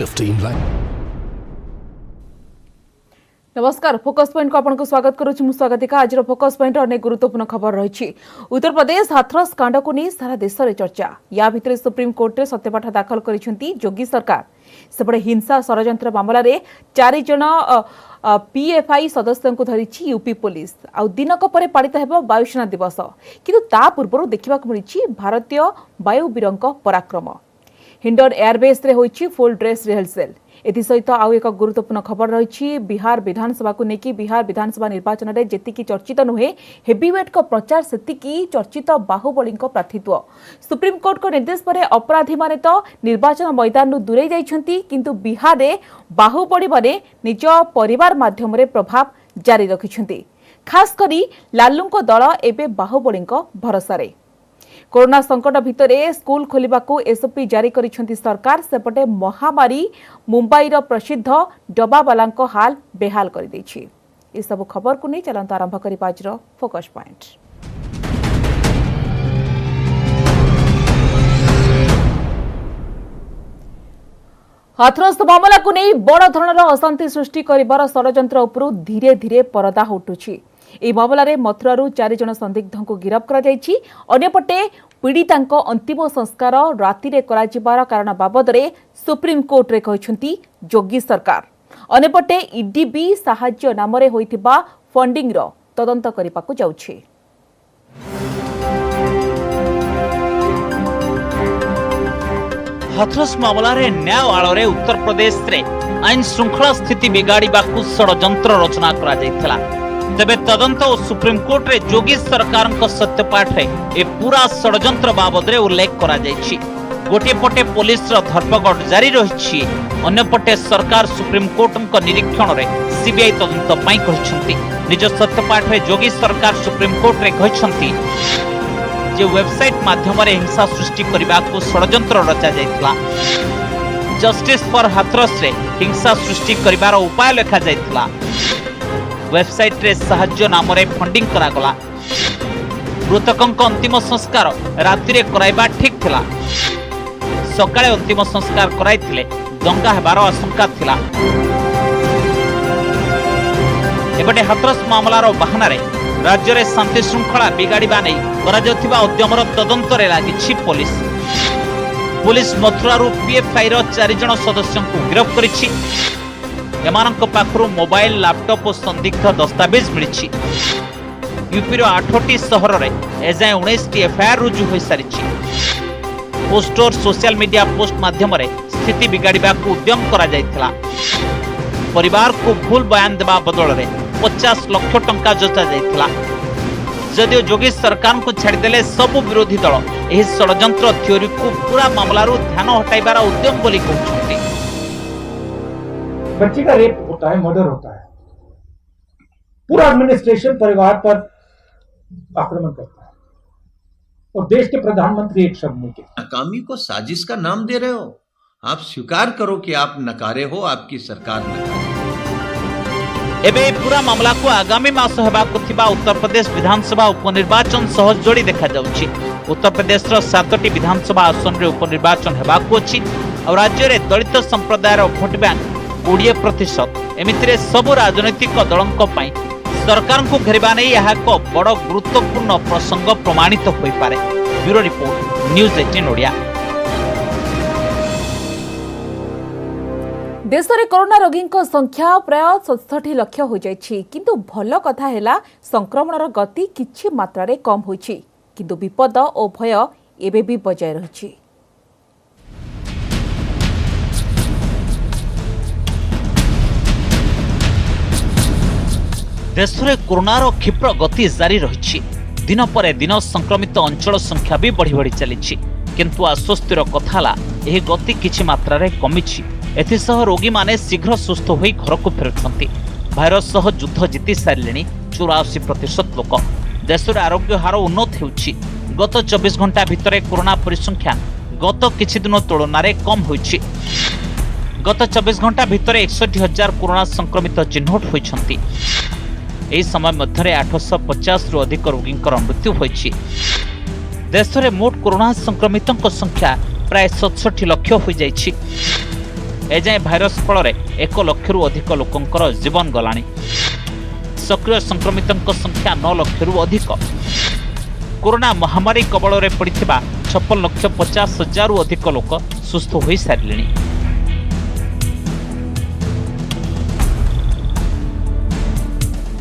15 lakh. नमस्कार focus point को आपको स्वागत करुच्ची मु स्वागतिका आज फोकस पॉइंट अनेक गुरुत्वपूर्ण खबर रही। उत्तर प्रदेश हाथरस कांड को नहीं सारा देश में चर्चा। या भितर सुप्रीम कोर्ट में सत्यपाठ दाखल करिसेंती योगी सरकार। सेपटे हिंसा षड्यंत्र मामला रे 4 जन पीएफआई सदस्य को धरी यूपी पुलिस आ दिनक पर पालित हेबो वायुसेना दिवस किंतु ता पूर्व देखा मिली भारतीय वायुवीर पराक्रम। हिंडन एयरबेस रे होईची फुल ड्रेस रिहर्सल। एथि सहित आउ एक गुरुत्वपूर्ण खबर रही। बिहार विधानसभा को लेकिन बिहार विधानसभा निर्वाचन में जेतिकी चर्चित नुहे हेवीवेट को प्रचार सेतिकी चर्चित बाहुबली प्रार्थित्व। सुप्रीम कोर्ट को निर्देश पर अपराधी माने तो निर्वाचन मैदान दूरे जाइछंती किंतु बिहार रे बाहुबली माने निज परिवार माध्यम रे प्रभाव जारी रखिछंती। खास करी लालूंको दल एबे बाहुबली भरोसा रे। कोरोना संकट भितर स्कूल खोलिबा को एसओपी जारी करिसेंती सरकार। सेपटे महामारी मुंबईर प्रसिद्ध डबावालांको हाल बेहाल कर दैछि। ए सब खबर को नहीं चलंत आरंभ करी आज फोकस पॉइंट। हाथरस मामला को नहीं बड़ धरणर अशांति सृष्टि करिबार षड्यंत्र उपरु धीरे धीरे परदा उठुछि। এই মামলাରେ ମଥୁରାରୁ 4 ଜଣ ସନ୍ଦିଗ୍ଧଙ୍କୁ ଗିରଫ କରାଯାଇଛି। ଅନ୍ୟପଟେ ପୀଡ଼ିତାଙ୍କ ଅନ୍ତିମ ସଂସ୍କାର ରାତିରେ କରାଯିବାର କାରଣ ବାବଦରେ ସୁପ୍ରିମ କୋର୍ଟରେ କହିଛନ୍ତି ଯୋଗୀ ସରକାର। ଅନ୍ୟପଟେ ଇଡିବି ସାହାଯ୍ୟ ନାମରେ ହୋଇଥିବା ଫଣ୍ଡିଂର ତଦନ୍ତ କରିବାକୁ ଯାଉଛି। हाथरस मामलारे न्याय आଳରେ उत्तर प्रदेश रे आईन श्रृंखला स्थिति बिगाड़िबाकू षड्यंत्र रचना करा जायथिला। तेबे तदंत और सुप्रीम कोर्ट रे योगी सरकार सत्यपाठ रे ए पूरा षड्यंत्र बाबद रे उल्लेख करा जायछि। गोटे पटे पुलिस रो धरपकड़ जारी रहिछि, अन्य पटे सरकार सुप्रीम कोर्ट निरीक्षण रे सीबीआई तदंत पई कहिसंती। निज सत्यपाठ रे योगी सरकार सुप्रीम कोर्ट रे कहिसंती जे वेबसाइट माध्यम रे हिंसा सृष्टि करबाकू षड्यंत्र रचा जायतिला। जस्टिस फॉर हाथरस रे हिंसा सृष्टि करिवार उपाय लिखा जायतिला। वेबसाइट रे साहाय्य नाम रे फंडिंग करागला। मृतकंक अंतिम संस्कार राति रे कराइबा ठीक थिला। सकाळे अंतिम संस्कार कराइथिले दंगा हेबार आशंका थिला। एबटे हाथरस मामलार बहाना रे राज्य रे शांति श्रृंखला बिगाड़िबा नै करा जाउथिबा उद्यमर तदंत रे लागिछि पुलिस। पुलिस मथुरारू पीएफआई रो 4 जन सदस्यों को गिरफ्त करिछि। एमानक पाखरु मोबाइल लैपटॉप और संदिग्ध दस्तावेज मिली। यूपीर 8टी सहर रे एजाए 19टी एफआईआर रुजु हो सारी। पोस्टर सोशल मीडिया पोस्ट माध्यम रे स्थिति बिगाड़िबा को उद्यम करा जायतिला। परिवार को भूल बयान देबा बदल रे 50 लाख टंका जचा जायतिला। जदियो योगी सरकार को छाड़देले सब विरोधी दल एही षड्यंत्र थ्योरी को पूरा मामलारू ध्यान हटाइबार उद्यम बोली कहउछंती। बच्चे का रेप होता है, मर्डर होता है, पूरा एडमिनिस्ट्रेशन परिवार पर आक्रमण करता है और देश के प्रधानमंत्री एक शब्द में नाकामी को साजिश का नाम दे रहे हो। आप स्वीकार करो कि आप नकारे हो, आपकी सरकार नकारे। एबे पूरा मामला को आगामी मास हेबाकु थिबा उत्तर प्रदेश विधानसभा उपनिर्वाचन सह जोड़ी देखा जाउछि। उत्तर प्रदेश रो 7टी विधानसभा आसन रे उपनिर्वाचन हेबाकु अछि और राज्य रे दलित संप्रदाय रो भोट बैंक 20% एमितिरे सबु राजनैतिक दलंक पई सरकार को घेरबा नै यह एक बड़ गुरुत्वपूर्ण प्रसंग प्रमाणित होई पारे। Bureau report news 18 Odia. देश में कोरोना रोगी संख्या प्राय 67 लाख हो जाइछि किंतु भल कथा हैला संक्रमणर गति किछि मात्रा रे कम होइछि किंतु विपद और भय एबे भी बजाय रहिछि। देश में कोरोनार क्षिप्र गति जारी रही। दिन पर दिन संक्रमित अंचल संख्या भी बढ़ी बढ़ी चली किंतु आश्वस्तिर कथा है यह गति किछि मात्रा रे कमिछि। एथिसह रोगी माने शीघ्र सुस्थ होई घर को फेरुछंती। भाइरस सह युद्ध जीति सारिलेनी 84% लोक। देश में आरोग्य हार उन्नत होउछि। गत 24 घंटा भितर कोरोना परिसंख्यान गत किछि दिन तुलन में कम होइछि। गत 24 घंटा भितर 61,000 कोरोना संक्रमित चिन्हट होइछंती। एही समय मध्य 850 रु अधिक रोगी मृत्यु होइछि। देश में मोट कोरोना संक्रमितों संख्या प्राय 67 लाख हो जाइछि। एजाए भाइरस फल 1 लाख अधिक लोकंकर जीवन गलानी। सक्रिय संक्रमितों संख्या 9 लाख अधिक। कोरोना महामारी कबल में पड़ता 56,50,000 अधिक लोक सुस्थ हो सारे।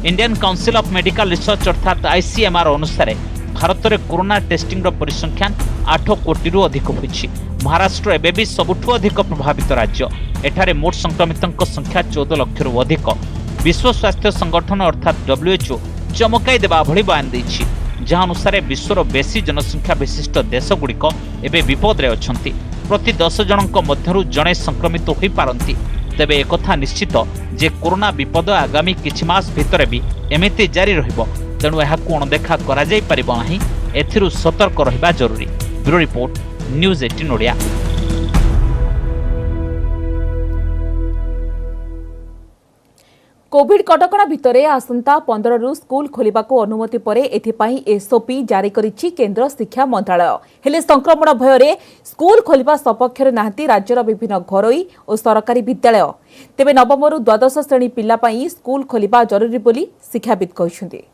Indian council of medical research अर्थात ICMR अनुसार भारत में कोरोना टेस्टिंग परिसंख्यान 8 कोटी अधिक होइछि। महाराष्ट्र एबे भी सबुठु अधिक प्रभावित राज्य। एठारे मोट संक्रमितों संख्या 14 लाख अधिक। विश्व स्वास्थ्य संगठन अर्थात WHO चमकाई देवा भली बयान देछि, जहां अनुसार विश्वर बेसी जनसंख्या विशिष्ट देशगुड़िक एबे विपद रे अछंती। प्रति 10 जनक मध्यरु जणे संक्रमित होई पारंती। तेबे एकथा निश्चित जे कोरोना विपद आगामी किछि मास भितर भी एमिति जारी रहिबो, तेणु एहाकु अणदेखा करा जाई परिबो नाही। एथिरु सतर्क रहिबा जरूरी। Bureau report, news 18 Odia. Covid कटकणा भितरे आसंता 15 रु स्कूल खोलिबाको अनुमति परे एथिपाई SOP जारी करिछि केंद्र शिक्षा मंत्रालय। हेले संक्रमण भୟରେ स्कूल खोलिबा सपक्षरे नाहंती राज्यर विभिन्न घरोई और सरकारी विद्यालय। तेबे नवम रु द्वादश श्रेणी पिला पई स्कूल खोलिबा जरूरी बोली शिक्षाविद कहिसुंती।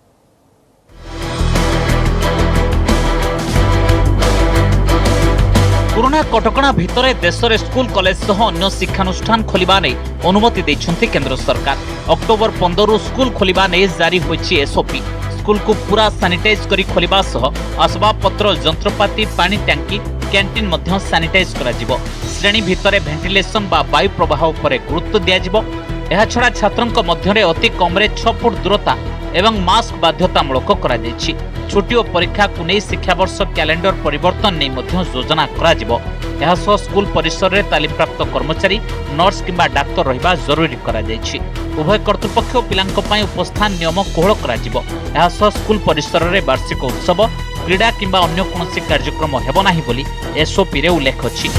कोरोना कटकणा भितर देश में स्कूल कॉलेज सह अन्य शिक्षानुष्ठान खोलिबा नै अनुमति दैछन्ति केंद्र सरकार। अक्टोबर 15 रु स्कूल खोलिबा नै जारी होइछि SOP। स्कूल को पूरा सैनिटाइज करी खोलिबा सह आसबाब पत्र, जंत्रपाति, पानी टैंकी, कैंटीन मध्य सैनिटाइज करा जिवो। श्रेणी भितर वेंटिलेशन बा वायु प्रवाह उपर गुरुत्व दिया जिवो। एहा छडा छात्रंक मध्यरे अति कमरे 6 फुट दूरता एवं मास्क बाध्यतामूलक करा जायछि। छुट्टी और परीक्षा को नहीं शिक्षा वर्ष कैलेंडर परिवर्तन नहीं मध्य योजना करा जिवो। एहा सह स्कूल परिसर रे तालीम प्राप्त कर्मचारी, नर्स किंबा डाक्टर रहिबा जरूरी करा जायछि। उभय कर्तृपक्ष पिलांक पई उपस्थान नियम कोहल करा जिवो। एहा सह स्कूल परिसर रे वार्षिक उत्सव, क्रीड़ा किंबा अन्य कोनोसी कार्यक्रम हेबो नाही बोली SOP रे उल्लेख अछि।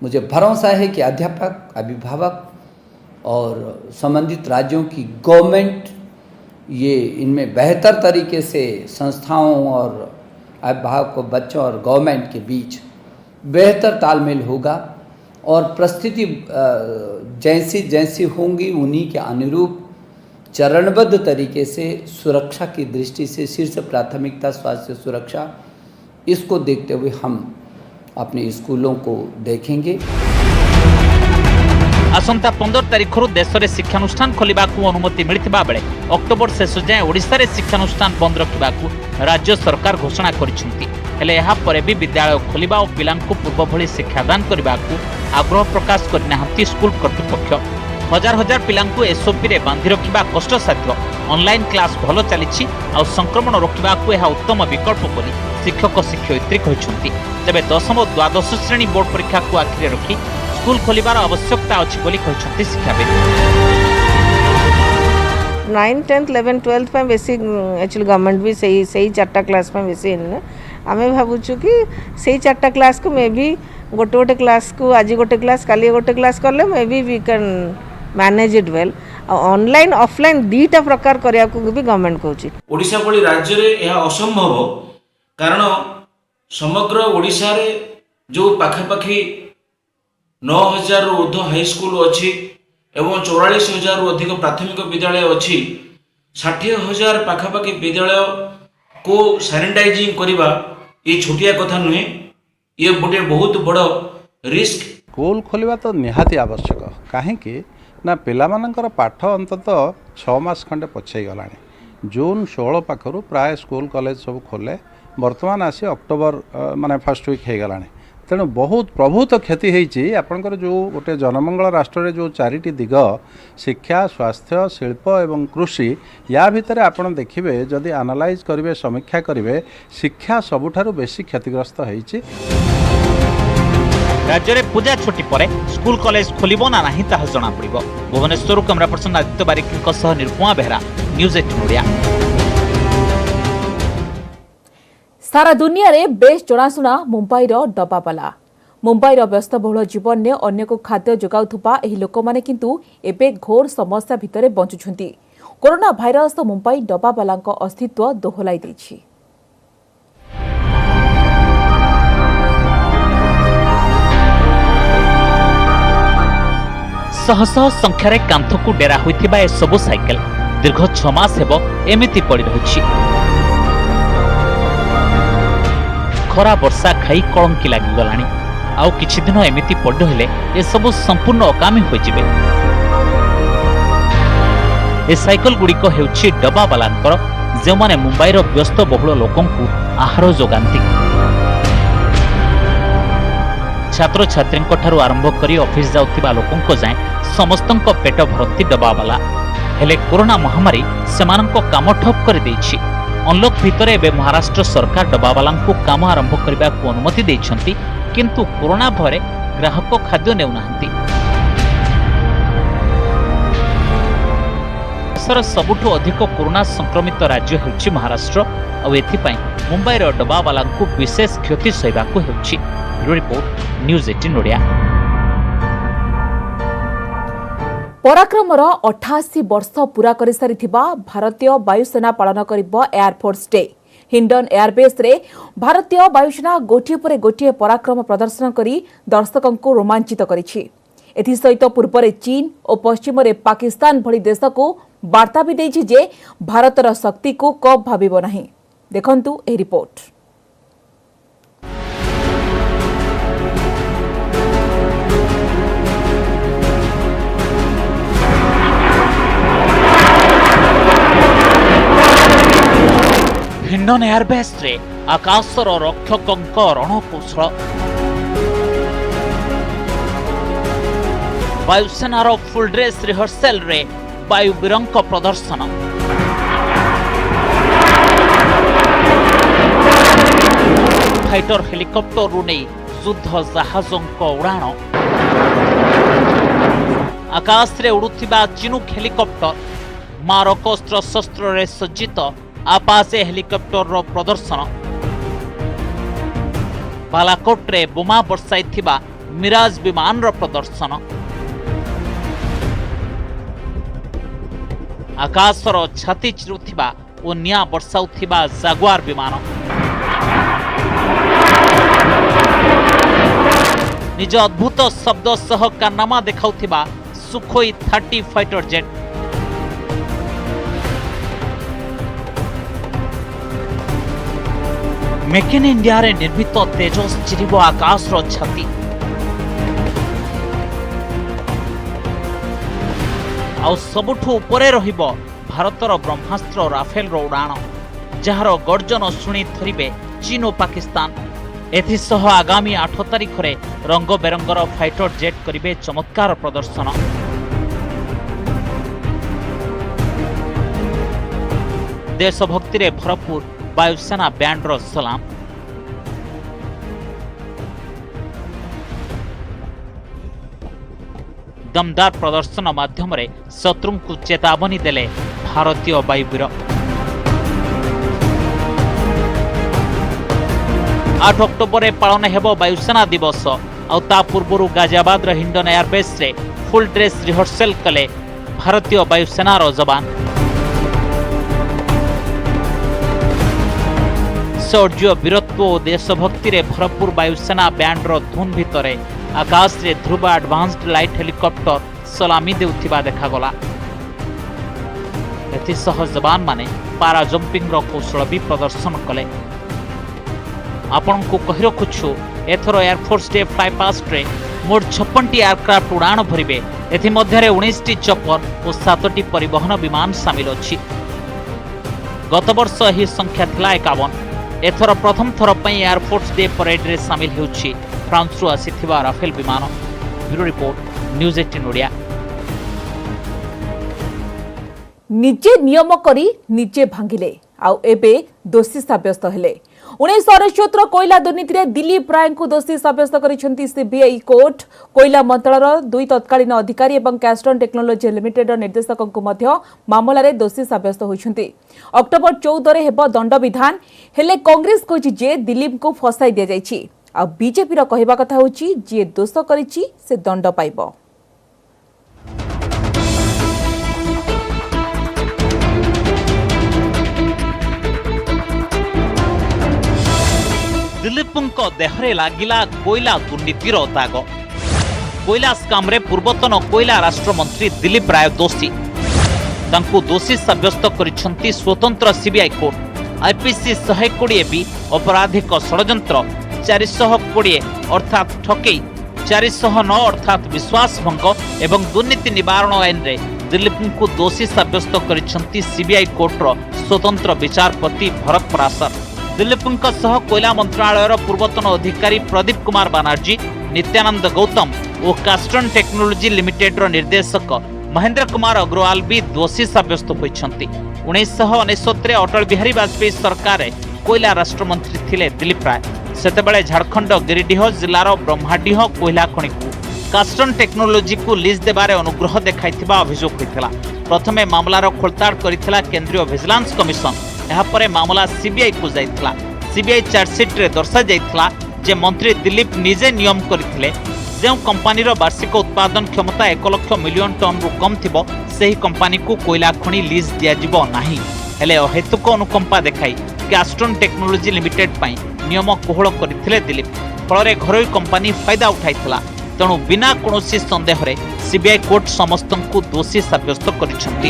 मुझे भरोसा है कि अध्यापक, अभिभावक और संबंधित राज्यों की गवर्नमेंट ये इनमें बेहतर तरीके से संस्थाओं और अभिभावकों, बच्चों और गवर्नमेंट के बीच बेहतर तालमेल होगा और परिस्थिति जैसी जैसी होंगी उन्हीं के अनुरूप चरणबद्ध तरीके से सुरक्षा की दृष्टि से शीर्ष प्राथमिकता स्वास्थ्य सुरक्षा, इसको देखते हुए हम अपने स्कूलों को देखेंगे। आसंता 15 तारिख देश में शिक्षानुष्ठान खोलिबा को अनुमति मिलथिबा बेले अक्टोबर शेष जाए ओडिशा रे शिक्षानुष्ठान बंद रखिबा को राज्य सरकार घोषणा करिसेंती। हेले एहा परे भी विद्यालय खोलिबा और पिलांको पूर्व भली शिक्षादान करबा को आग्रह प्रकाश करनाहंती स्कूल कर्तृपक्ष। हजार हजार पिलांको SOP रे बांधि रखिबा कष्टसाध्य। ऑनलाइन क्लास भलो चलीछि और संक्रमण रोकिबा को एहा उत्तम विकल्प बोली शिक्षक शिक्षयित्री कहिसंती। तेबे 10व और द्वादश श्रेणी बोर्ड परीक्षा को आखिरे रखी स्कूल खोलिबार आवश्यकता अछि बोली कहिसंती शिक्षाविद। 9, 10, 11, 12 पे बेसी एक्चुअली गवर्नमेंट भी सही 4टा क्लास में बेसी आमे भावुछु कि सही 4टा क्लास को मे भी गोटे क्लास को आज गोटे क्लास काली गोटे क्लास करले मे भी we can manage it well. Online offline दीटा प्रकार करिया को भी गवर्नमेंट कहूची। ओडिशा भली राज्य रे यह असंभव, कारण समग्र ओडिशा रे जो पाखापाखि 9,000 रु ऊर्ध्व हाईस्कूल अच्छी एवं 44,000 रु अधिक प्राथमिक विद्यालय अच्छी। 60,000 पाखापाखि विद्यालय को सैनिटाइजिंग करवा ये छोटिया कथा नुहे, ये गोटे बहुत बड़ रिस्क। स्कूल खोलिबा तो निहाती आवश्यक, कहीं ना पिलामानंकर पाठ अंतत 6 मास खंडे पछई गलानी। जून 16 पाखरु प्राय स्कूल कॉलेज सब खोले, वर्तमान आसी अक्टोबर माने फर्स्ट वीक हो गलानी। तेणु बहुत प्रभुत क्षति होती आपंकर जो गोटे जनमंगल राष्ट्र रे जो 4टी दिग शिक्षा, स्वास्थ्य, शिल्प एवं कृषि, या भितर आपन देखिबे जदि एनालाइज करिवे, समीक्षा करिवे, शिक्षा सबुठारु बेसी क्षतिग्रस्त होईची। राज्य में पूजा छुट्टी पर स्कूल कॉलेज खोलिबो ना नहीं ताहा जଣା पड़िबो। भुवनेश्वर कैमरा पर्सन आदित्य बारिक सह निरुपमा बेहरा, न्यूज 18 ओडिया। सारा दुनिया रे बेस जनाशुना मुंबईर डब्बावाला। मुंबईर व्यस्तबहुल जीवन में अन्य को खाद्य जोगाउथुपा एही लोक माने किंतु एबे घोर समस्या भितरे बंचुछंती। कोरोना भाइरस मुंबई डब्बावालांक अस्तित्व दोहलाई दैछि। शह शह संख्यार कांथ को डेरा होइथिबा ए सबु साइकेल दीर्घ 6 मास हेब एमिति पड़ी रहुछि। खरा वर्षा खाई कलंकी लागि गलानी। आउ किछि दिन एमिति पड़ी रहिले ए सबु संपूर्ण अकामी होई जिवे। ए साइकेल गुड़िक हेउछि डबावालांकर जे माने मुंबईर व्यस्त बहुल लोकंकु आहार जोगांती। छात्र छात्री आरंभ करी ऑफिस जाउथिबा लोकंको जाए समस्तंको पेट भर्ती डबावाला। हेले कोरोना महामारी सेमानंको काम ठप कर देछि। अनलॉक भितरे एबे महाराष्ट्र सरकार डबावालांको काम आरंभ करबा को अनुमति दैछंती, किंतु कोरोना भरे ग्राहक खाद्य नेउनाहंती। देशर सबुठु अधिक कोरोना संक्रमित राज्य हेउछि महाराष्ट्र और एथिपाई मुंबईर डबावालांको विशेष क्षति सहिबाको हेउछि। Report news 18 Odia. पराक्रमर 88 वर्ष पूरा कर सारिथिबा भारतीय वायुसेना पालन करिब एयरफोर्स डे। हिंडन एयरबेस रे भारतीय वायुसेना गोटिए पर गोटिए पराक्रम प्रदर्शन करी दर्शकों रोमांचित करिछि। एथि सहित पूर्व चीन और पश्चिम पाकिस्तान भली देश को वार्ता भी देछि जे भारतर शक्ति को कब भाबिबो नाही। देखंतु ए रिपोर्ट। हिंडन एयरबेस रे आकाशर रक्षकंक रणकौशल। वायुसेनार फुल ड्रेस रिहर्सल रे वायुवीरंक प्रदर्शन। फाइटर हेलिकॉप्टर रु नहीं युद्ध जहाजंक उड़ाण। आकाश रे उड़ुथिबा चिनुक हेलिकॉप्टर मारकस्त्र शस्त्र रे सज्जित आपासे हेलिकॉप्टर रो प्रदर्शन। बालाकोट रे बोमा बरसाइथिबा मिराज विमान रो प्रदर्शन। आकाशर छाती चिरुथिबा ओ निया बरसाउथिबा जागुआर विमान। निज अद्भुत शब्द सह कारनामा देखाउथिबा Sukhoi 30 fighter jet. Make in India रे निर्मित तेजस चिरिब आकाशर छाती। आउ सबुठु उपरे रहिबो भारतर ब्रह्मास्त्र राफेल रो उड़ाण, जार गर्जन शुणी थरिबे चीन और पाकिस्तान। एथिसह आगामी 8 तारिख रे रंग बेरंगर फाइटर जेट करिबे चमत्कार प्रदर्शन। देशभक्ति रे भरपूर वायुसेना बैंड रो सलाम। दमदार प्रदर्शन माध्यम रे शत्रु को चेतावनी देले भारतीय वायुवीर। 8 अक्टोबर रे पालन हेबो वायुसेना दिवस। और ता पूर्वरु गाजियाबाद रे हिंडन एयरबेस रे फुल ड्रेस रिहर्सल कले भारतीय वायुसेना रो जवान। शौर्य वीरत्व और देशभक्ति रे भरपूर वायुसेना बैंड रो धुन भितरे आकाश रे ध्रुव एडवांस्ड लाइट हेलिकॉप्टर सलामी देउथिबा देखागला। एथिसह जवान माने पारा जंपिंग रो कौशल भी प्रदर्शन कले। आपण को कहि रखुछु एथरो एयरफोर्स डे फ्लाई पास्ट रे मोट 56टी एयरक्राफ्ट उड़ान भरिबे। एथि मध्य रे 19टी चपर और 7टी परिवहन विमान शामिल अछि। गत वर्ष ही संख्या थिला 51। एथर प्रथम थर पई एयरफोर्स डे परेड रे शामिल हेउछि फ्रांस रु आसीथिबा राफेल विमान। Bureau report news 18 Odia. निजे नियम करी निजे भांगिले आउ एबे दोषी साब्यस्त हेले। 1968 कोयला दुर्नीति रे दिलीप राय को दोषी साब्यस्त करिसेंती सीबीआई कोर्ट। कोयला मंत्रालयर 2 तत्कालीन अधिकारी एवं कैस्ट्रॉन टेक्नोलॉजी लिमिटेड निर्देशकों को मध्य मामला रे दोषी साब्यस्त होइछंती। अक्टोबर 14 रे हेबो दंड विधान हेले कांग्रेस कहि जे दिलीप को फसाई दिया जायछि। आ बीजेपी रो कहबा कथा होछि जे दोष करिछि से दंड पाइबो। दिलीपଙ୍କ ଦେହରେ ଲାଗିଲା କୋଇଲା ଦୁର୍ନୀତିର ଦାଗ। कोयला स्काम रे पूर्वतन कोयला राष्ट्र मंत्री दिलीप राय दोषी तांकु दोषी साब्यस्त करिसेंती स्वतंत्र सीबीआई कोर्ट। आईपीसी 120 बी अपराधिक षडयंत्र 420 अर्थात ठकेई 409 अर्थात विश्वासभंग एवं दुर्नीति निवारण आईन रे दिलीप को दोषी साब्यस्त करिसेंती सीबीआई कोर्टर स्वतंत्र विचारपति भरत पराशर। दिलीप कोयला मंत्रालयर पूर्वतन अधिकारी प्रदीप कुमार बनर्जी, नित्यानंद गौतम और कास्टन टेक्नोलॉजी लिमिटेड निर्देशक महेंद्र कुमार अग्रवाल भी दोषी साब्यस्त होइछंती। 1999 अटल बिहारी वाजपेयी सरकार कोयला राष्ट्रमंत्री थिले दिलीप राय। सेतेबेले झारखंड गिरिडीह जिलार ब्रह्माडीह कोयला खनि को कास्टन टेक्नोलॉजी को लीज देबारे अनुग्रह देखाइथिबा अभियोग होइथिला। प्रथमे मामलार खोलताड़ करिथिला केंद्रीय विजिलेंस कमिशन। एहापरे मामला सीबीआई को जाइथिला। सीबीआई चार्जशीट रे दर्शा जाइथिला जे मंत्री दिलीप निजे नियम करिथिले जो कंपानीर वार्षिक उत्पादन क्षमता 1 लाख मिलियन टन रु कम थिबो सेही कंपानी को कोयला खनि लीज दिया जिवो नाही। हेले अहेतुक अनुकंपा देखाई कास्टन टेक्नोलॉजी लिमिटेड पई नियम कोहळ करिथिले दिलीप। फଳରେ घरोई कंपानी फायदा उठाइथिला। तेणु बिना कोनोसी संदेह रे सीबीआई कोर्ट समस्तंकु दोषी साब्यस्त करिसेंती।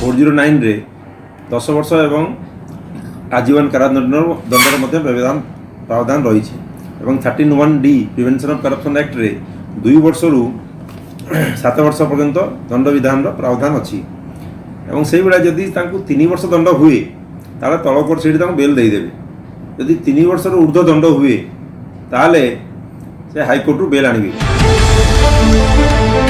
409 रे 10 वर्ष एवं आजीवन कारादंडर मध्य प्रावधान रही है। 13(1)D prevention of corruption act रे 2 वर्ष रु 7 वर्ष पर्यंत दंड विधान प्रावधान अच्छी। से भाया जदि 3 वर्ष दंड हुए ताले तल कोर्ट से बेल देदेवे। जदि 3 वर्ष ऊर्ध्व दंड हुए ताले से हाईकोर्ट रु बेल आनिबे।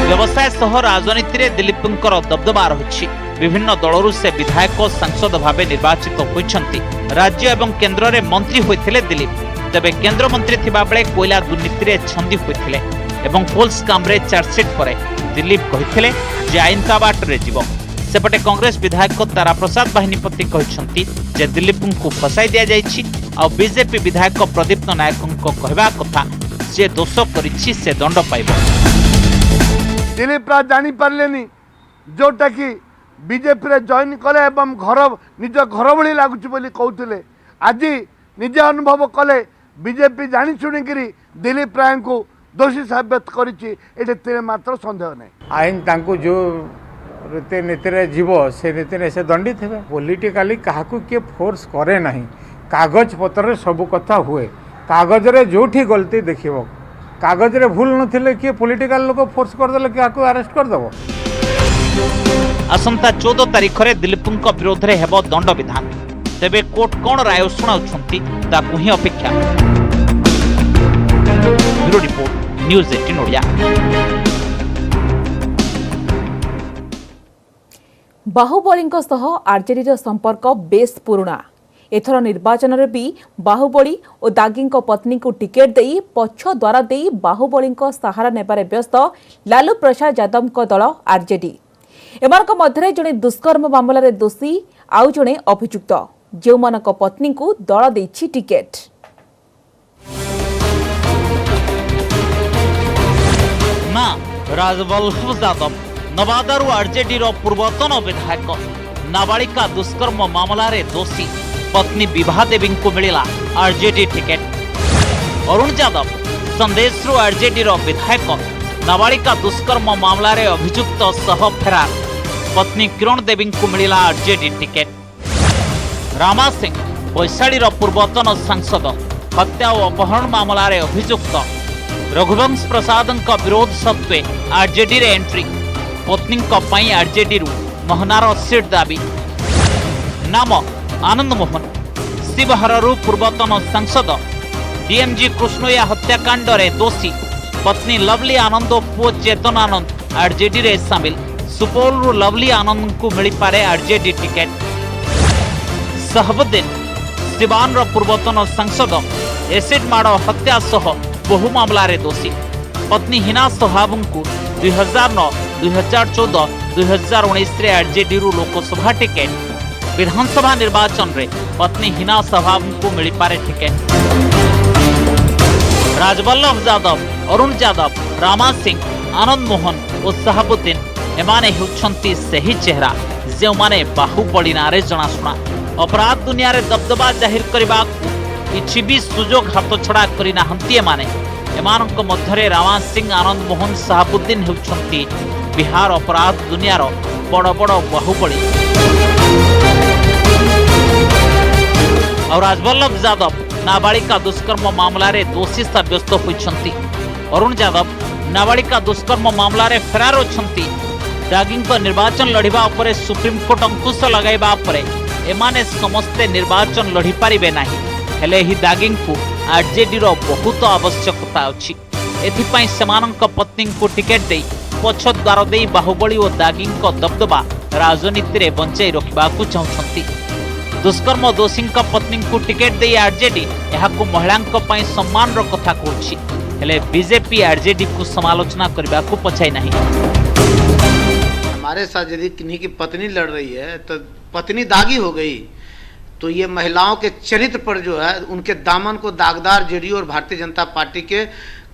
व्यवसाय सह राजनीति रे दिलीपंकर दबदबा रही। विभिन्न दलरू से विधायक सांसद भावे निर्वाचित होइछंती। राज्य एवं केंद्र रे मंत्री होइथिले दिलीप। तेबे केंद्र मंत्री थिबा बेले कोयला दुर्नीति रे छंदी होइथिले एवं पोल स्काम रे चार्जशीट परे दिलीप कहिथिले जे आईन का बाट रे जीवो। सेपटे कांग्रेस विधायक तारा प्रसाद बाहिनीपति कहिछंती जे दिलीप को फसाई दिया जाइछि। आ बीजेपी विधायक प्रदीप नायक को कहबा कथा जे दोष करिछि से दंड पाइबो। दिलीप राज जानी पारलेनी जोटा कि बीजेपी रे जॉइन कले एवं घर निज घर भली लागुछि बोली कहउथिले। आज निजे अनुभव कले बीजेपी जानी शुणिकी दिलीप राय को दोषी साब्यस्त करिछि। एते मात्र संदेह नहीं। आईन तांको जो रीतिनीति रे जीव से रीति से दंडित हे। पॉलिटिकली काहाकू किए फोर्स करे नहीं। कागज पत्र सब कथा हुए। कागज रे जोठी गलती देखिबो। कागज रे भूल नथिले कि पॉलिटिकल लोक फोर्स कर देले कि आको अरेस्ट कर देबो। आसंता 14 तारिख रे दिलीपंक विरोध रे हेबो दंड विधान। तेबे कोर्ट कोन राय सुनाउछंती ताकू ही अपेक्षा। Bureau report news 18 Odia. बाहुबलीଙ୍କ सह आरजेडीର संपर्क बेस पुराणा। एथर निर्वाचन रे भी बाहुबली और दागीଙ୍କ पत्नी को टिकेट देई पछ द्वारा देई बाहुबलीଙ୍କ सहारा नेबारे व्यस्त लालू प्रसाद यादवଙ୍କ दल आरजेडी। एमानक मध्यरे जणे दुष्कर्म मामला रे दोषी आउ जणे अभियुक्त जेउमानक पत्नी को दल देछि टिकेट। ना राजवल्लभ यादव नवादारू आरजेडी रो पूर्वतन विधायक नाबालिका दुष्कर्म मामला रे दोषी पत्नी विभा देवी को मिला आरजेडी टिकेट। अरुण यादव संदेशरू आरजेडी रो विधायक नाबालिका दुष्कर्म मामला रे अभियुक्त सह फेरार पत्नी किरण देवी को मिला आरजेडी टिकेट। रामा सिंह वैशाली रो पूर्वतन सांसद हत्या और अपहरण मामला रे अभियुक्त रघुवंश प्रसाद विरोध सत्वे आरजेडी रे एंट्री। पत्नी आरजेडी रु मोहनार सीट दाबी। नाम आनंद मोहन शिवहरु पूर्वतन सांसद डीएमजी कृष्णया हत्याकांड रे दोषी पत्नी लवली आनंद और पुओ चेतन आनंद आरजेडी रे शामिल। सुपौल रु लवली आनंद को मिल पारे आरजेडी टिकेट। शहबुद्दीन सिवान रो पूर्वतन सांसद एसिड माड़ हत्या सह बहु मामला रे दोषी पत्नी हिना सोहाब को 2009, 2014, 2019 रे आरजेडी रु लोकसभा टिकेट। विधानसभा निर्वाचन रे पत्नी हिना सोहाब को मिल पारे टिकेट। राजवल्लभ यादव, अरुण यादव, रामा सिंह, आनंद मोहन और शहाबुद्दीन एमाने हेउछंती सही चेहरा जो माने बाहुबली नारे जनाशुना। अपराध दुनिया रे दबदबा जाहिर करबा किछि भी सुजोग हाथ छड़ा करि नाहंती एमाने एमानक मध्यरे रामा सिंह आनंद मोहन साहबुद्दीन हेउछंती बिहार अपराध दुनियार बड़ बड़ बाहुबली। और राजवल्लभ यादव नाबालिका दुष्कर्म मामला रे दोषी साब्यस्त होइछंती। अरुण यादव नाबालिका दुष्कर्म मामला रे फरार होछंती। दागिंग को निर्वाचन लड़िबा उपरे सुप्रीम कोर्ट अंकुश लगाइबा उपरे एमाने समस्ते निर्वाचन लड़ी पारिबे नाही। हेले ही दागिंग को आरजेडी रो बहुत आवश्यकता अछि। एथिपाई सेमानंक पत्नी को टिकेट देई पछ द्वार देई बाहुबली और दागिंग को दबदबा राजनीति रे बंचाई रखिबा को चाहुछंती। दुष्कर्म दोषी पत्नी को टिकेट दे आरजेडी यहां महिलांक पई सम्मान रो कथा कहछि। हेले बीजेपी आरजेडी को समालोचना करबा को पछाई नहीं। हमारे साथ यदि किन्हीं की पत्नी लड़ रही है तो पत्नी दागी हो गई, तो ये महिलाओं के चरित्र पर जो है उनके दामन को दागदार जेडीयू और भारतीय जनता पार्टी के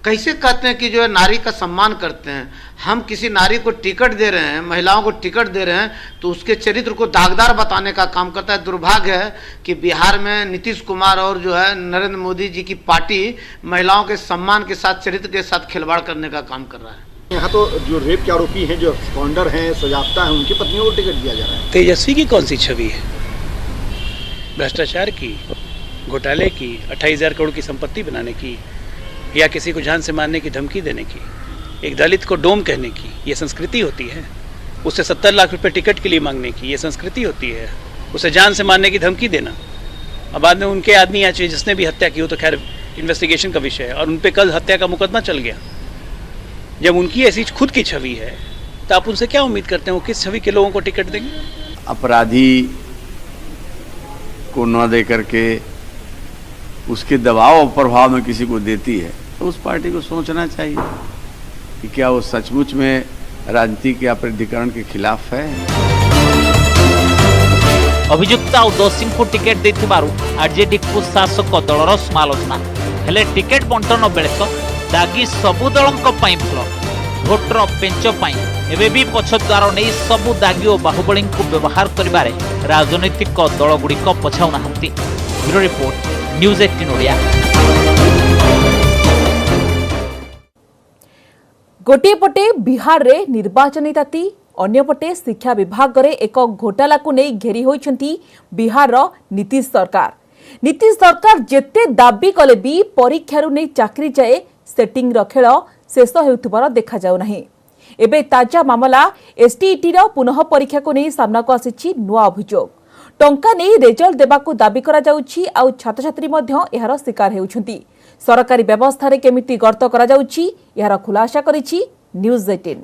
कैसे कहते हैं कि जो है नारी का सम्मान करते हैं। हम किसी नारी को टिकट दे रहे हैं, महिलाओं को टिकट दे रहे हैं तो उसके चरित्र को दागदार बताने का काम करता है। दुर्भाग्य है कि बिहार में नीतीश कुमार और जो है नरेंद्र मोदी जी की पार्टी महिलाओं के सम्मान के साथ चरित्र के साथ खिलवाड़ करने का काम कर रहा है। यहाँ तो जो रेप के आरोपी हैं, जो स्कॉन्डर हैं, सजाफ्ता हैं, उनकी पत्नियों को टिकट दिया जा रहा है। तेजस्वी की कौन सी छवि है? भ्रष्टाचार की, घोटाले की, 28,000 करोड़ की संपत्ति बनाने की, या किसी को जान से मारने की धमकी देने की, एक दलित को डोम कहने की, ये संस्कृति होती है। उससे 70 लाख रुपए टिकट के लिए मांगने की, ये संस्कृति होती है। उसे जान से मारने की धमकी देना। अब बाद में उनके आदमी या जिसने भी हत्या की हो तो खैर इन्वेस्टिगेशन का विषय है, और उन पर कल हत्या का मुकदमा चल गया। जब उनकी ऐसी खुद की छवि है तो आप उनसे क्या उम्मीद करते हैं वो किस छवि के लोगों को टिकट देंगे? अपराधी को न दे करके उसके दबाव और प्रभाव में किसी को देती है तो उस पार्टी को सोचना चाहिए कि क्या वो सचमुच में राजनीति के अपराधीकरण के खिलाफ है। अभियुक्त और दोषी को टिकेट देथिबारु आरजेडी को शासक दलर समालोचना। हेले टिकेट बंटन बेले तो दागी सबु दलंक पई भल भोटर पेंच पई एबे भी पछद्वार नहीं सबु दागी और बाहुबली को व्यवहार करिबारे राजनीतिक दल गुड़िक पछाउ नाहंती। Bureau report news 18 Odia. गोटे पटे बिहार रे निर्वाचन ताती अन्यपटे शिक्षा विभाग रे एक घोटाला को नहीं घेरी होइछंती बिहार रो नीतीश सरकार। नीतीश सरकार जेते दाबी कले भी परीक्षारू नहीं चाकरी जाए सेटिंग रो खेल शेष हेउथबार देखा जाउ नहीं। एबे ताजा मामला एसटीईटी रो पुनः परीक्षा को नहीं सामना को आसीछि नुआ अभियोग। टंका नहीं रिजल्ट देबाकू दाबी करा जाउछि आउ छात्र छात्री मध्य एहार शिकार हेउछंती। सरकारी व्यवस्था रे केमिति गर्त करा जाउछि एहार खुलासा करिछि न्यूज 18।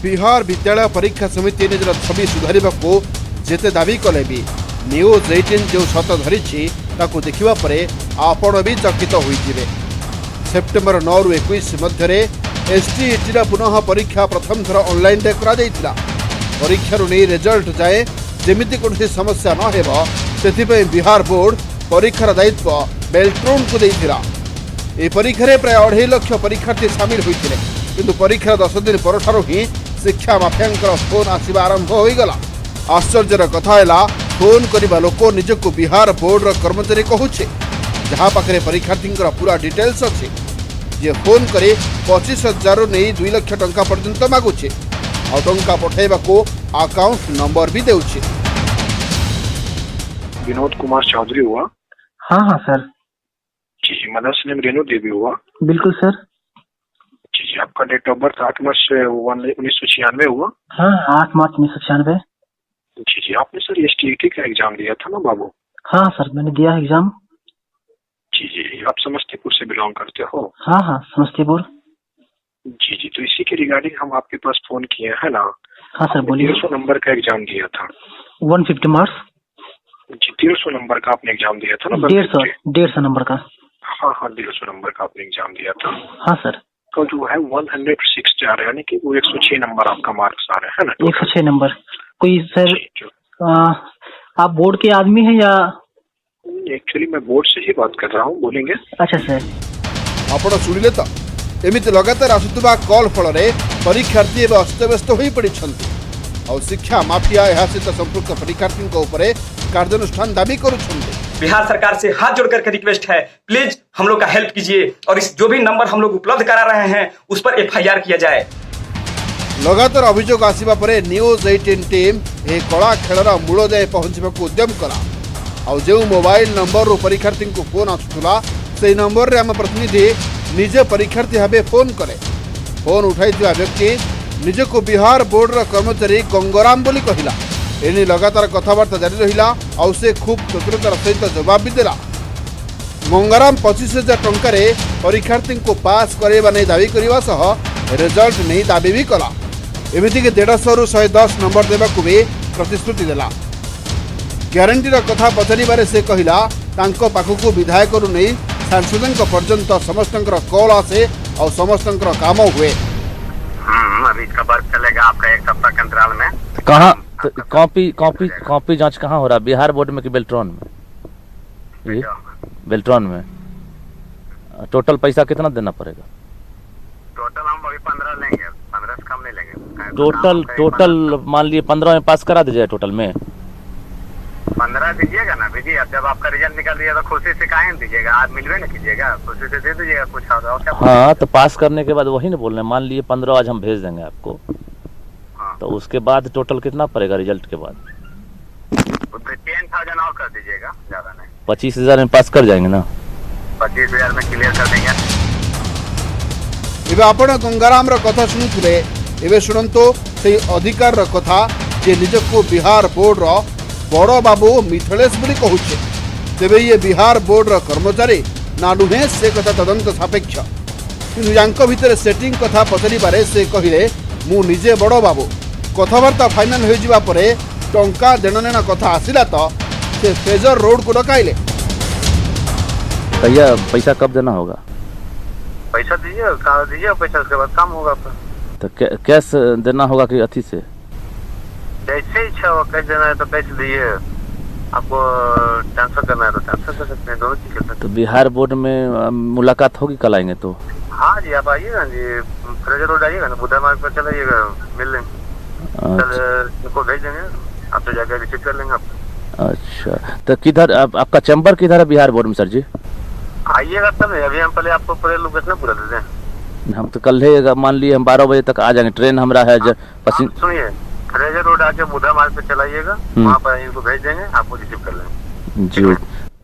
बिहार विद्यालय परीक्षा समिति निजर छवि सुधारिबाकू जेते दाबी कले भी न्यूज 18 जो सत धरिछि ताकू देखिबा परे आपण भी चकित होइजिबे। सेप्टेम्बर 9 रु 21 मध्यरे एसटीईटी रा पुनः परीक्षा प्रथम थर ऑनलाइन रे करा जाइतिला। परीक्षा रु नै रिजल्ट जाए जेमिति कोनसी समस्या न हेबो सेथिपई बिहार बोर्ड परीक्षार दायित्व बेल्ट्रोन को देइतिला। ए परीक्षा रे प्राय 2.5 लाख परीक्षार्थी शामिल होइतिले, किंतु परीक्षा 10 दिन परठारु ही शिक्षा माफियांकर फोन आसिबा आरंभ होइगला। आश्चर्यर कथा हैला फोन करिबा लोक निजको बिहार बोर्ड रो कर्मचारी कहूछे, जहाँ पाखरे परीक्षार्थींकर पूरा डिटेल्स अछि। जे फोन करे 25,000 रु नै 2 लाख टंका पर्यंत मागुछे आ टंका पठाइबाको अकाउंट नंबर भी देउछे। विनोद कुमार चौधरी हुआ? हाँ सर। जी, मदर नेम रेणु देवी हुआ? बिल्कुल सर। जी, आपका डेट ऑफ बर्थ 8 मार्च 1996 हुआ? हाँ, 8 मार्च 1996। जी, आपने सर एसटीईटी का एग्जाम दिया था ना बाबू? हाँ सर, मैंने दिया एग्जाम। जी, आप समस्तीपुर से बिलोंग करते हो? हाँ, समस्तीपुर। जी, तो इसी के रिगार्डिंग हम आपके पास फोन किए हैं ना। हाँ सर, बोलिए। 150 नंबर का एग्जाम दिया था। 150 मार्क्स? जी, 150 नंबर का आपने एग्जाम दिया था ना? 150 नंबर का। हाँ, 150 नंबर का आपने एग्जाम दिया था। हाँ सर। तो जो है 106 जा रहा है, यानी कि वो 106 नंबर आपका मार्क्स आ रहा है ना? 106 नंबर। कोई सर आप बोर्ड के आदमी हैं या? एक्चुअली मैं बोर्ड से ही बात कर रहा हूँ, बोलेंगे? अच्छा सर। आपण सुनिले तो एमिति लगातार आसुतबा कॉल फल रे परीक्षार्थी एवं अस्तव्यस्त होई पड़िछंती। और शिक्षा माफिया यह सहित संपुक्त परीक्षार्थी कार्यानुष्ठान दाबी करुछन्ते। बिहार सरकार से हाथ जोड़ करके रिक्वेस्ट है, प्लीज हम लोग का हेल्प कीजिए और इस जो भी नंबर हम लोग उपलब्ध करा रहे हैं उस पर FIR किया जाए। लगातार अभियोग आसिबा परे न्यूज 18 टीम ए कला खेलर मूल जाए पहुंचवाक उद्यम कला और जो मोबाइल नंबर रू परीक्षार्थी को फोन आसुला से नंबर रे आम प्रतिनिधि निजे परीक्षार्थी भाव फोन करे। फोन उठाई व्यक्ति निजको बिहार बोर्ड रा कर्मचारी गंगराम बोली कहला। एने लगातार कथबार्ता जारी रहिला और से खूब चतुरतार सहित जवाब भी देला। गंगाराम 25,000 टंकार परीक्षार्थी को पास कराइबा नहीं दाबी करने सह रिजल्ट नहीं दाबी भी कला। एमती 150 रू 110 नंबर देवाक भी प्रतिश्रुति देला। ग्यारंटीर कथा पचारिबारे से कहला तांको पाखकु विधायक रु नहीं सांसदों पर्यंत समस्त कॉल आसे और समस्त काम हुए। अभी इसका वर्क चलेगा आपका 1 सप्ताह के अंतराल में। कहाँ कॉपी जांच कहाँ हो रहा है? बिहार बोर्ड में कि बेल्ट्रॉन में? बेल्ट्रॉन में। टोटल पैसा कितना देना पड़ेगा? टोटल हम अभी 15 लेंगे, 15 से कम नहीं लेंगे। टोटल मान लिए 15 में पास करा दीजिए। टोटल में 15 दीजिएगा ना दीजिए। अब जब आपका रिजल्ट निकल दिया तो खुशी से काहे दीजिएगा? आज मिलवे ना कीजिएगा, खुशी से दे दीजिएगा कुछ और क्या। हाँ तो पास करने के बाद वही ना बोल रहे हैं, मान लिए 15 आज हम भेज देंगे आपको। हाँ। तो उसके बाद टोटल कितना पड़ेगा रिजल्ट के बाद? 10,000 और कर दीजिएगा, ज्यादा नहीं। 25,000 में पास कर जाएंगे ना? 25,000 में क्लियर कर देंगे। एबे आपण गंगाराम रो कथा सुनुथुले, एबे सुनंतो से अधिकार रो कथा जे निजको बिहार बोर्ड रो बड़ बाबू मिथिलेश बोली कहूचे। तेबे ये बिहार बोर्ड रो कर्मचारी ना नुहे से कथा तदंत सापेक्ष। किंतु भितर सेटिंग कथा पचारिबारे से कहिले मु निजे बड़ बाबू। कथबार्ता फाइनल हो जिबा परे टंका देणनेना कथा आसिला तो से फेजर रोड को डकाइले। भैया पैसा कब देना होगा? पैसा दीजिए, पैसा उसके बाद काम होगा आपका। तो कैश देना होगा कि अथी से? जैसे इच्छा हो कैश देना है तो कैश दीजिए, आपको ट्रांसफर करना है तो ट्रांसफर कर सकते हैं, दोनों चीज कर सकते हैं। तो बिहार बोर्ड में मुलाकात होगी कल आएंगे तो? हाँ जी आप आइएगा जी, फ्रेजर रोड आइएगा ना, बुद्धा मार्ग पर चलाइएगा, मिल लेंगे। उनको भेज देंगे, आप तो जाकर रिसीव कर लेंगे आप। अच्छा तो किधर आपका चैम्बर किधर है बिहार बोर्ड में सर जी? आइएगा तब। अभी हम पहले आपको पूरे लोकेशन पूरा दे दें। हम तो कल ही मान लिए हम 12 बजे तक आ जाएंगे, ट्रेन हमारा है। सुनिए फ्रेजर रोड आके बुधा मार्ग पे चलाइएगा, वहाँ पर इनको भेज देंगे, आपको रिसीव कर लेंगे जी।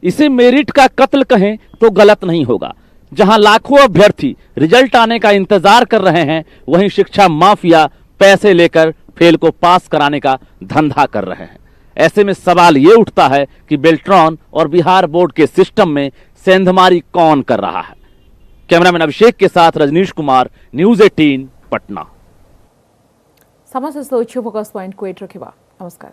इसे मेरिट का कत्ल कहें तो गलत नहीं होगा। जहां लाखों अभ्यर्थी रिजल्ट आने का इंतजार कर रहे हैं, वहीं शिक्षा माफिया पैसे लेकर फेल को पास कराने का धंधा कर रहे हैं। ऐसे में सवाल ये उठता है कि बेल्ट्रॉन और बिहार बोर्ड के सिस्टम में सेंधमारी कौन कर रहा है? कैमरामैन अभिषेक के साथ रजनीश कुमार, न्यूज 18 पटना। समस्त फोकस पॉइंट को रखा। नमस्कार।